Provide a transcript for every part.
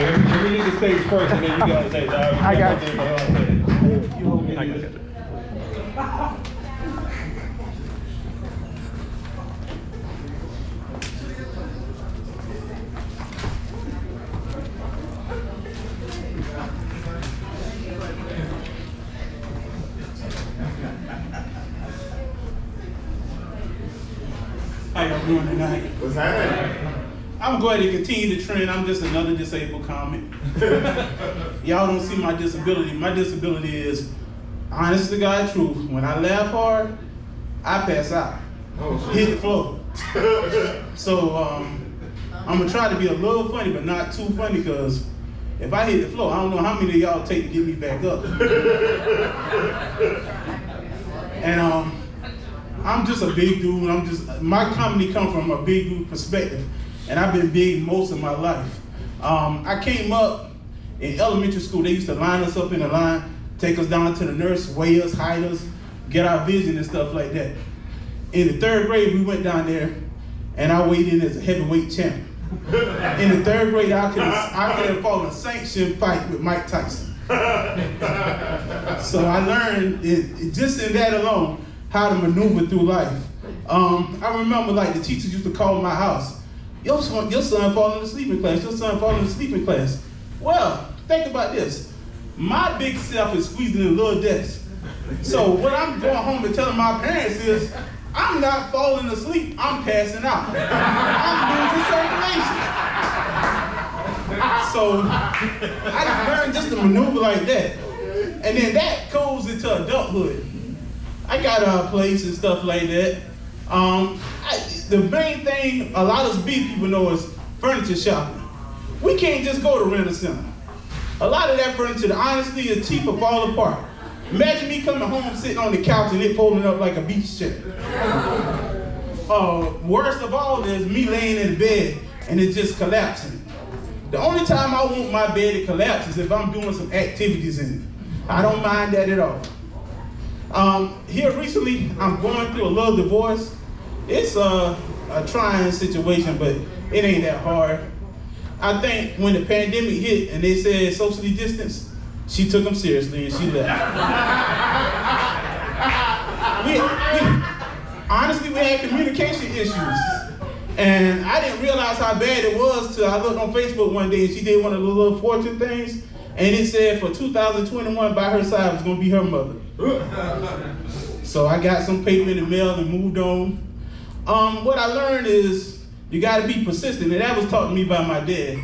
let me leave the stage first, and then you guys say, I got you. You hold me. I got it. How y'all doing tonight? What's happening? I'm going to continue the trend. I'm just another disabled comic. Y'all don't see my disability. My disability is, honest to God truth, when I laugh hard, I pass out. Oh, hit the floor. So I'm going to try to be a little funny, but not too funny, because if I hit the floor, I don't know how many of y'all take to get me back up. And I'm just a big dude. My comedy comes from a big dude perspective, and I've been big most of my life. I came up in elementary school. They used to line us up in a line, take us down to the nurse, weigh us, hide us, get our vision and stuff like that. In the 3rd grade, we went down there, and I weighed in as a heavyweight champion. In the 3rd grade, I could have fought a sanctioned fight with Mike Tyson. So I learned just in that alone how to maneuver through life. I remember, like, the teachers used to call my house, your son falling asleep in class, your son falling asleep in class. Well, think about this. My big self is squeezing in a little desk. So what I'm going home and telling my parents is, I'm not falling asleep, I'm passing out. I'm losing circulation. So I just learned just to maneuver like that. And then that goes into adulthood. I got a place and stuff like that. The main thing a lot of us big people know is furniture shopping. We can't just go to Rent-A-Center. A lot of that furniture, honestly, is cheap or fall apart. Imagine me coming home, sitting on the couch, and it folding up like a beach chair. Worst of all is me laying in the bed, and it just collapsing. The only time I want my bed to collapse is if I'm doing some activities in it. I don't mind that at all. Here recently, I'm going through a little divorce. It's a trying situation, but it ain't that hard. I think when the pandemic hit and they said socially distanced, she took them seriously and she left. Honestly, we had communication issues. And I didn't realize how bad it was till I looked on Facebook one day and she did one of the little fortune things. And it said for 2021, by her side was gonna be her mother. So I got some paper in the mail and moved on. What I learned is you gotta be persistent, and that was taught to me by my dad.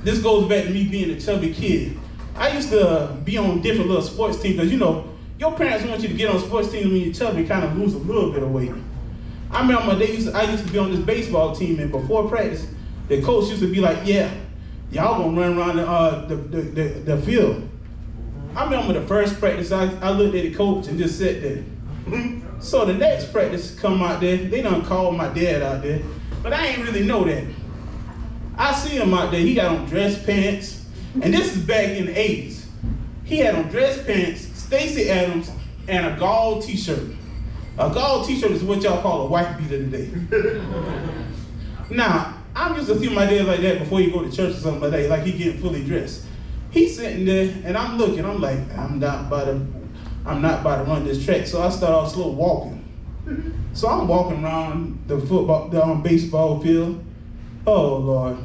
This goes back to me being a chubby kid. I used to be on different little sports teams, because you know, your parents want you to get on sports teams when you're chubby, kind of lose a little bit of weight. I remember I used to be on this baseball team, and before practice, the coach used to be like, yeah, y'all gonna run around the field. I remember the first practice, I looked at the coach and just sat there. So the next practice come out there, they done called my dad out there, but I ain't really know that. I see him out there, he got on dress pants, and this is back in the 80s. He had on dress pants, Stacey Adams, and a gall t-shirt. A gall t-shirt is what y'all call a wife beater today. Now, I'm used to seeing my dad like that before he go to church or something like he getting fully dressed. He's sitting there, and I'm looking, I'm like, I'm not about to run this track. So I start off slow walking. So I'm walking around the baseball field. Oh, Lord.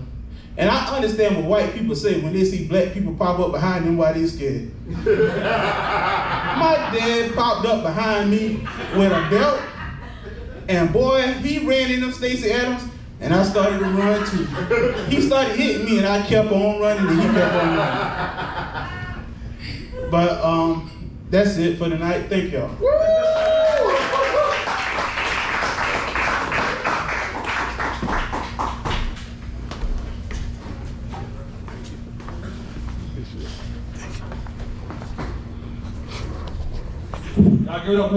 And I understand what white people say when they see black people pop up behind them while they scared. My dad popped up behind me with a belt, and boy, he ran into Stacey Adams, and I started to run too. He started hitting me, and I kept on running, and he kept on running. But that's it for tonight. Thank y'all. Y'all give it up.